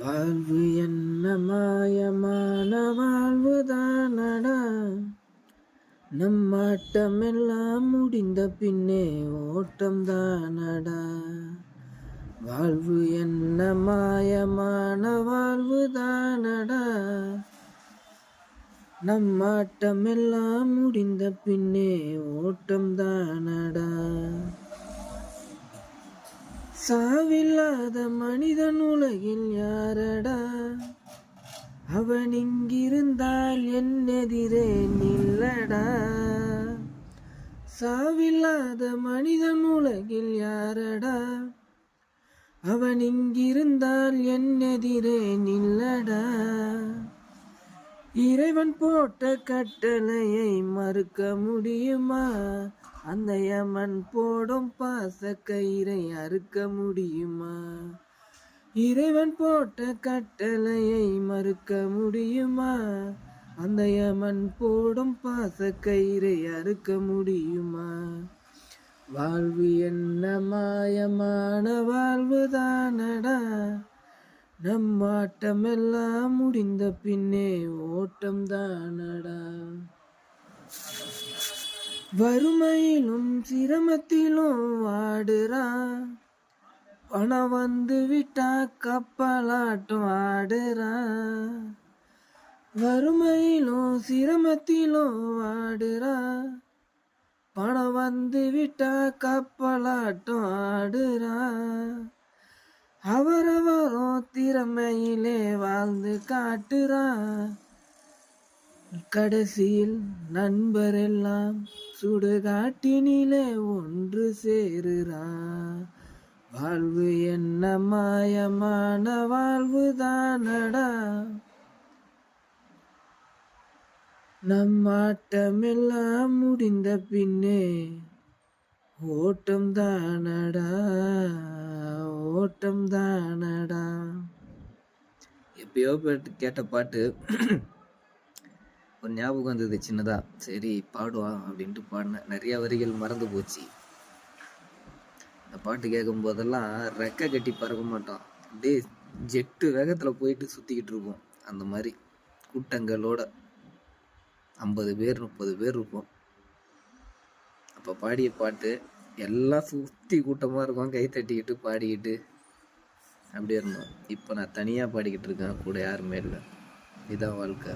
வாழ்வு என்ன மாயமான வாழ்வுதானடா, நம்மாட்டமெல்லாம் முடிந்த பின்னே ஓட்டம் தானடா. வாழ்வு என்ன மாயமான வாழ்வுதானடா, நம்மாட்டமெல்லாம் முடிந்த பின்னே ஓட்டம் தானடா. சாவில்லாத மனிதன் உலகில் யாரடா, அவன் இங்கிருந்தால் என் எதிரே நில்லடா. சாவில்லாத மனிதன் உலகில் யாரடா, அவன் இங்கிருந்தால் என் எதிரே நில்லடா. இறைவன் போட்ட கட்டளையை மறுக்க முடியுமா, அந்த யமன் போடும் பாச கயிறை அறுக்க முடியுமா. இறைவன் போட்ட கட்டளையை மறுக்க முடியுமா, அந்த யமன் போடும் பாச கயிறை அறுக்க முடியுமா. வாழ்வு என்ன மாயமான வாழ்வுதானடா, நம்மாட்டமெல்லாம் முடிந்த பின்னே ஓட்டம் தானடா. வறுமையிலும் சிரமத்திலும் வாடுறான், பணம் வந்து விட்டா கப்பலாட்டம் ஆடுறான். வறுமையிலும் சிரமத்திலும் வாடுறான், பணம் வந்து விட்டா கப்பலாட்டம் ஆடுறான். அவரவரும் திறமையிலே வாழ்ந்து காட்டுறான், கடைசியில் நண்பரெல்லாம் சுடுகாட்டினிலே ஒன்று சேருறான். வாழ்வு என்ன மாயமான வாழ்வுதானடா, நம்மாட்டமெல்லாம் முடிந்த பின்னே ஓட்டம் தானடா, ஓட்டம் தானடா. எப்பயோ கேட்ட பாட்டு ஒரு ஞாபகம் வந்தது சின்னதா, சரி பாடுவான் அப்படின்ட்டு பாடினேன். நிறைய வரிகள் மறந்து போச்சு. இந்த பாட்டு கேட்கும் போதெல்லாம் ரெக்கை கட்டி பறக்க மாட்டோம், அப்படியே ஜெட்டு வேகத்தில் போயிட்டு சுற்றிக்கிட்டு இருப்போம். அந்த மாதிரி கூட்டங்களோட 50 பேர் 30 பேர் இருப்போம். அப்போ பாடிய பாட்டு எல்லாம் சுற்றி கூட்டமாக இருக்கும், கை தட்டிக்கிட்டு பாடிக்கிட்டு அப்படியே இருந்தோம். இப்போ நான் தனியாக பாடிக்கிட்டு இருக்கேன், கூட யாருமே இல்லை. இதான் வாழ்க்கை.